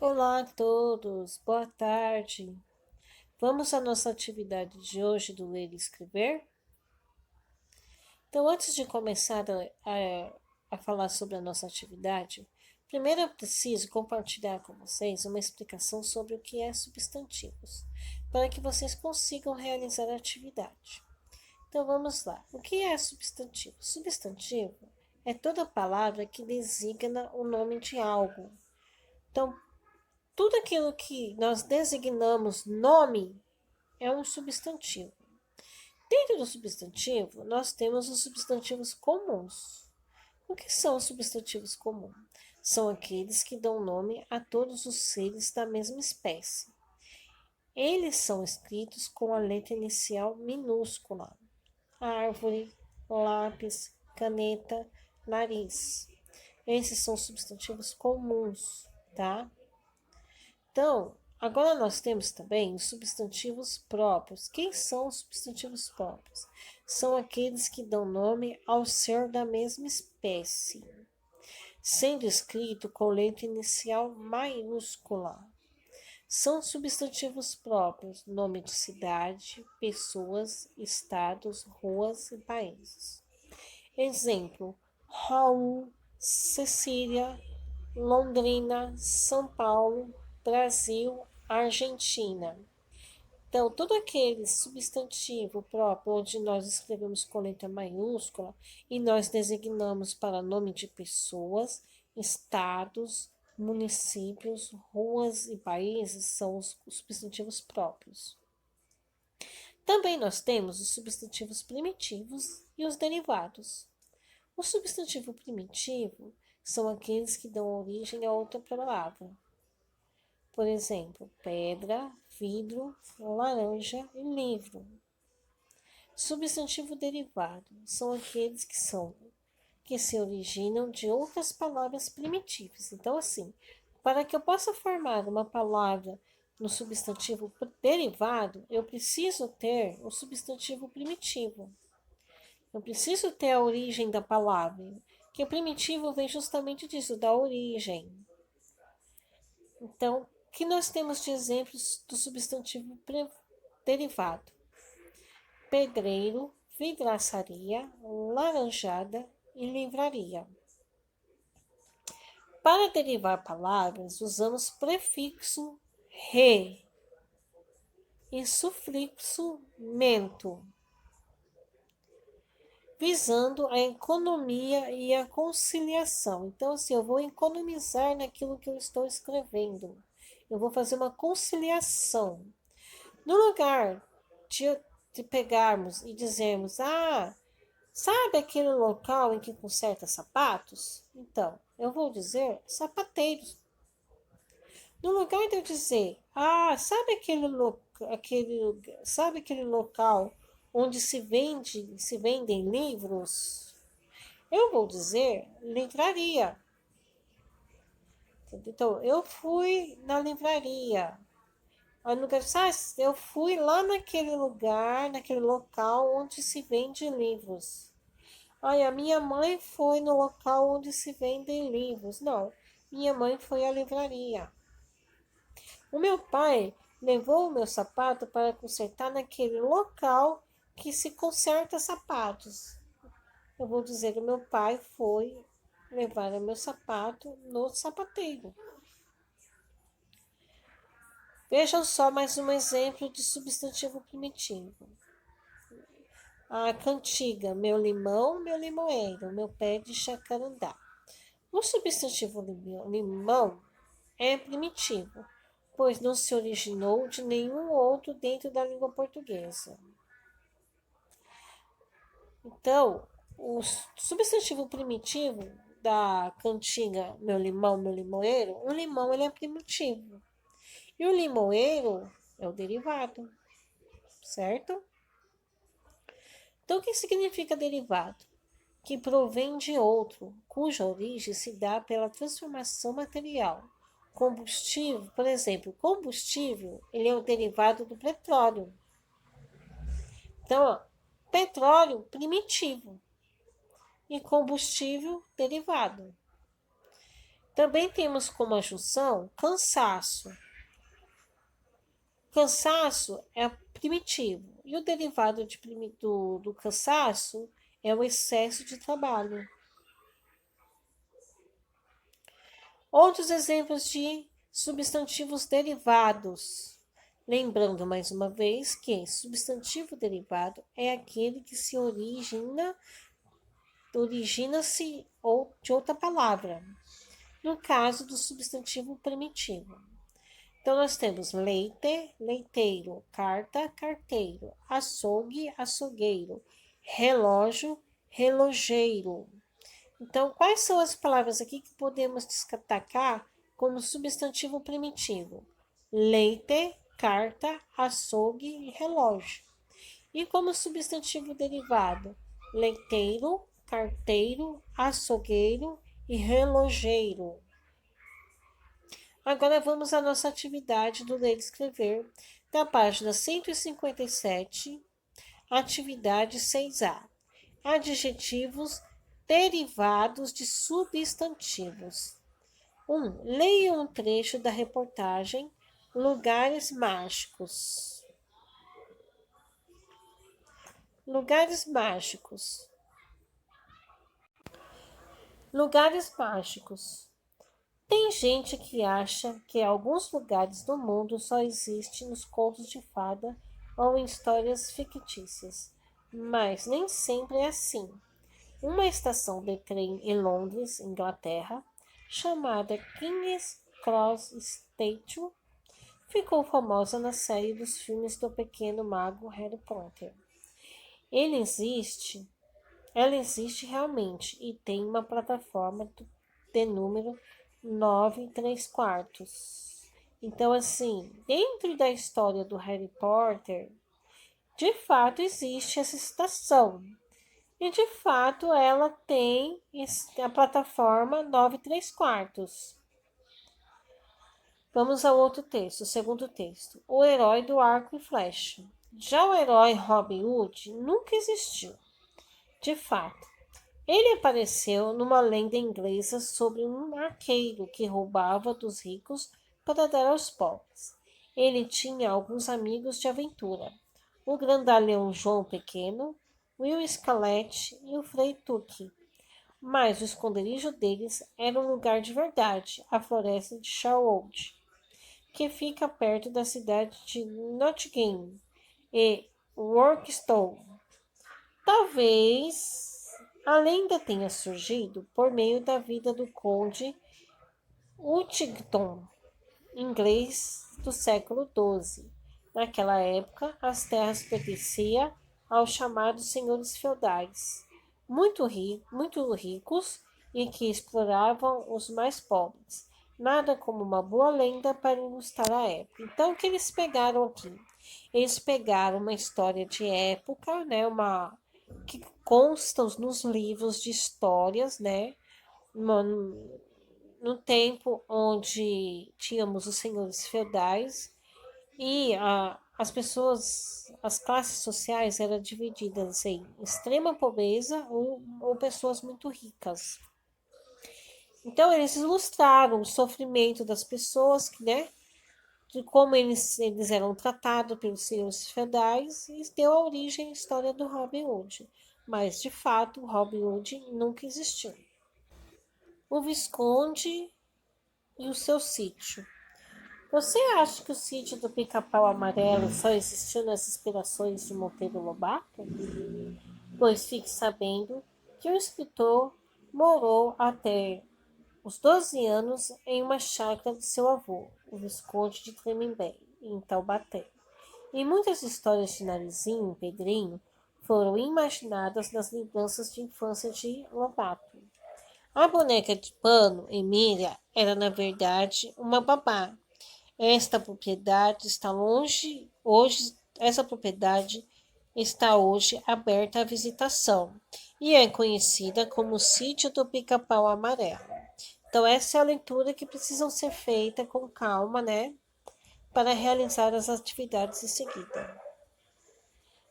Olá a todos, boa tarde. Vamos à nossa atividade de hoje do ler e escrever? Então, antes de começar a falar sobre a nossa atividade, primeiro eu preciso compartilhar com vocês uma explicação sobre o que é substantivos, para que vocês consigam realizar a atividade. Então, vamos lá. O que é substantivo? Substantivo é toda palavra que designa o nome de algo. Então, tudo aquilo que nós designamos nome é um substantivo. Dentro do substantivo, nós temos os substantivos comuns. O que são os substantivos comuns? São aqueles que dão nome a todos os seres da mesma espécie. Eles são escritos com a letra inicial minúscula. Árvore, lápis, caneta, nariz. Esses são substantivos comuns, tá? Então, agora nós temos também os substantivos próprios. Quem são os substantivos próprios? São aqueles que dão nome ao ser da mesma espécie, sendo escrito com letra inicial maiúscula. São substantivos próprios, nome de cidade, pessoas, estados, ruas e países. Exemplo: Raul, Cecília, Londrina, São Paulo, Brasil, Argentina. Então, todo aquele substantivo próprio onde nós escrevemos com letra maiúscula e nós designamos para nome de pessoas, estados, municípios, ruas e países são os substantivos próprios. Também nós temos os substantivos primitivos e os derivados. O substantivo primitivo são aqueles que dão origem a outra palavra. Por exemplo, pedra, vidro, laranja e livro. Substantivo derivado são aqueles que se originam de outras palavras primitivas. Então, assim, para que eu possa formar uma palavra no substantivo derivado, eu preciso ter o substantivo primitivo. Eu preciso ter a origem da palavra, que o primitivo vem justamente disso, da origem. Então, o que nós temos de exemplos do substantivo derivado? Pedreiro, vidraçaria, laranjada e livraria. Para derivar palavras, usamos prefixo re e sufixo mento, visando a economia e a conciliação. Então, assim, eu vou economizar naquilo que eu estou escrevendo. Eu vou fazer uma conciliação. No lugar de pegarmos e dizermos, sabe aquele local em que conserta sapatos? Então, eu vou dizer sapateiros. No lugar de eu dizer, sabe aquele local onde se vendem livros? Eu vou dizer livraria. Então, eu fui na livraria. Eu fui lá naquele lugar, naquele local onde se vende livros. A minha mãe foi no local onde se vendem livros. Não, minha mãe foi à livraria. O meu pai levou o meu sapato para consertar naquele local que se conserta sapatos. Eu vou dizer, o meu pai foi levar o meu sapato no sapateiro. Vejam só mais um exemplo de substantivo primitivo. A cantiga, meu limão, meu limoeiro, meu pé de jacarandá. O substantivo limão é primitivo, pois não se originou de nenhum outro dentro da língua portuguesa. Então, o substantivo primitivo da cantiga, meu limão, meu limoeiro, o limão ele é primitivo. E o limoeiro é o derivado, certo? Então, o que significa derivado? Que provém de outro, cuja origem se dá pela transformação material. Combustível, por exemplo, combustível, ele é o derivado do petróleo. Então, petróleo primitivo e combustível derivado. Também temos como junção cansaço. Cansaço é primitivo e o derivado do cansaço é o excesso de trabalho. Outros exemplos de substantivos derivados. Lembrando mais uma vez que substantivo derivado é aquele que origina-se ou de outra palavra. No caso do substantivo primitivo. Então, nós temos leite, leiteiro, carta, carteiro, açougue, açougueiro, relógio, relojeiro. Então, quais são as palavras aqui que podemos destacar como substantivo primitivo? Leite, carta, açougue e relógio. E como substantivo derivado? Leiteiro, carteiro, açougueiro e relojeiro. Agora vamos à nossa atividade do ler e escrever, da página 157, atividade 6A. Adjetivos derivados de substantivos. 1. Leia um trecho da reportagem Lugares Mágicos. Lugares mágicos. Lugares mágicos. Tem gente que acha que alguns lugares do mundo só existem nos contos de fada ou em histórias fictícias, mas nem sempre é assim. Uma estação de trem em Londres, Inglaterra, chamada King's Cross Station, ficou famosa na série dos filmes do pequeno mago Harry Potter. Ela existe realmente e tem uma plataforma de número 9 3 quartos. Então, assim, dentro da história do Harry Potter, de fato existe essa estação. E de fato ela tem a plataforma 9 3 quartos. Vamos ao outro texto, o segundo texto. O herói do arco e flecha. Já o herói Robin Hood nunca existiu. De fato, ele apareceu numa lenda inglesa sobre um arqueiro que roubava dos ricos para dar aos pobres. Ele tinha alguns amigos de aventura: o grandalhão João Pequeno, Will Scarlet e o Frei Tuque. Mas o esconderijo deles era um lugar de verdade, a floresta de Sherwood, que fica perto da cidade de Nottingham e Workstone. Talvez a lenda tenha surgido por meio da vida do conde Huntington, inglês do século XII. Naquela época, as terras pertenciam aos chamados senhores feudais, muito ricos e que exploravam os mais pobres. Nada como uma boa lenda para ilustrar a época. Então, o que eles pegaram aqui? Eles pegaram uma história de época, né, que constam nos livros de histórias, né, no tempo onde tínhamos os senhores feudais e as classes sociais eram divididas em extrema pobreza ou pessoas muito ricas. Então eles ilustraram o sofrimento das pessoas, né, de como eles eram tratados pelos senhores feudais e deu a origem à história do Robin Hood. Mas, de fato, o Robin Hood nunca existiu. O Visconde e o seu sítio. Você acha que o sítio do Pica-Pau Amarelo só existiu nas inspirações de Monteiro Lobato? Pois fique sabendo que o escritor morou até os 12 anos em uma chácara de seu avô, o Visconde de Tremembé, em Taubaté. E muitas histórias de Narizinho e Pedrinho foram imaginadas nas lembranças de infância de Lobato. A boneca de pano, Emília, era na verdade uma babá. Esta propriedade está longe hoje, essa propriedade está hoje aberta à visitação e é conhecida como o Sítio do Pica-Pau Amarelo. Então essa é a leitura que precisam ser feita com calma, né, para realizar as atividades em seguida.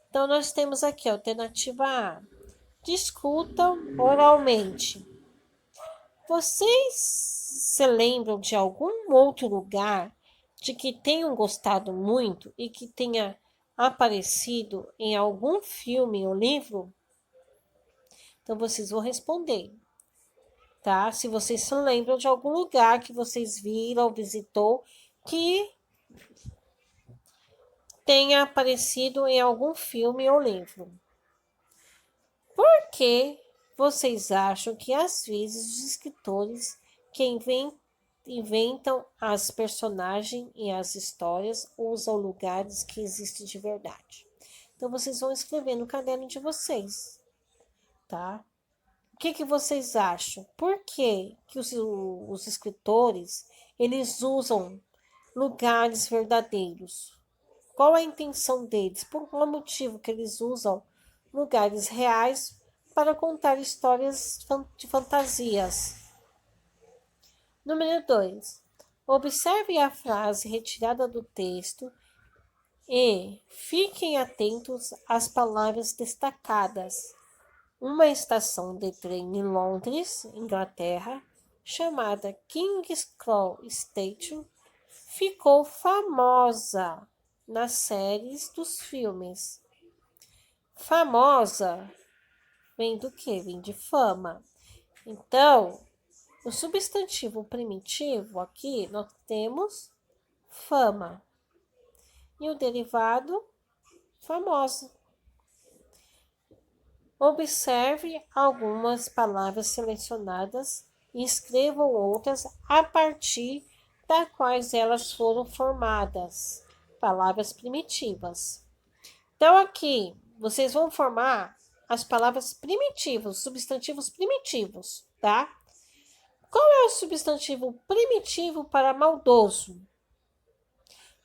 Então nós temos aqui a alternativa A. Discutam oralmente. Vocês se lembram de algum outro lugar de que tenham gostado muito e que tenha aparecido em algum filme ou livro? Então vocês vão responder, tá? Se vocês se lembram de algum lugar que vocês viram ou visitou que tenha aparecido em algum filme ou livro. Por que vocês acham que às vezes os escritores que inventam as personagens e as histórias usam lugares que existem de verdade? Então vocês vão escrever no caderno de vocês, tá? O que vocês acham? Por que os escritores eles usam lugares verdadeiros? Qual a intenção deles? Por qual motivo que eles usam lugares reais para contar histórias de fantasias? Número 2. Observe a frase retirada do texto e fiquem atentos às palavras destacadas. Uma estação de trem em Londres, Inglaterra, chamada King's Cross Station, ficou famosa nas séries dos filmes. Famosa vem do que? Vem de fama. Então, o substantivo primitivo aqui nós temos fama. E o derivado famosa. Observe algumas palavras selecionadas e escrevam outras a partir das quais elas foram formadas. Palavras primitivas. Então, aqui, vocês vão formar as palavras primitivas, substantivos primitivos, tá? Qual é o substantivo primitivo para maldoso?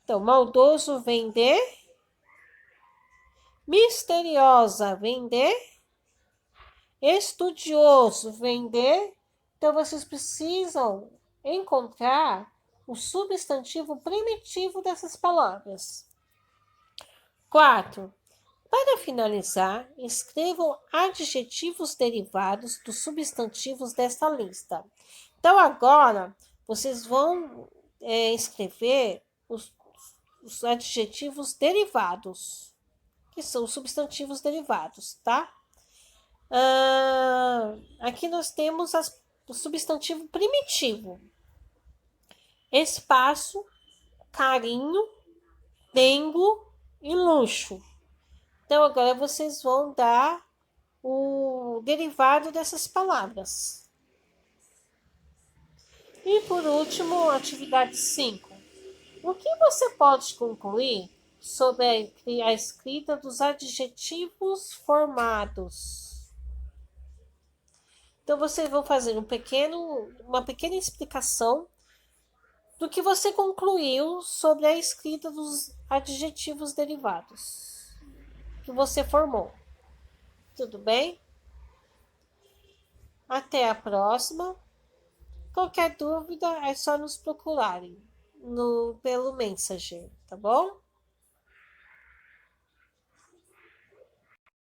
Então, maldoso vem de misteriosa, vem de estudioso, vem de. Então, vocês precisam encontrar o substantivo primitivo dessas palavras. 4. Para finalizar, escrevam adjetivos derivados dos substantivos desta lista. Então, agora, vocês vão escrever os adjetivos derivados, que são os substantivos derivados, tá? Aqui nós temos o substantivo primitivo. Espaço, carinho, dengo e luxo. Então, agora vocês vão dar o derivado dessas palavras. E, por último, atividade 5. O que você pode concluir sobre a escrita dos adjetivos formados? Então, vocês vão fazer uma pequena explicação do que você concluiu sobre a escrita dos adjetivos derivados que você formou. Tudo bem? Até a próxima. Qualquer dúvida é só nos procurarem pelo Messenger, tá bom?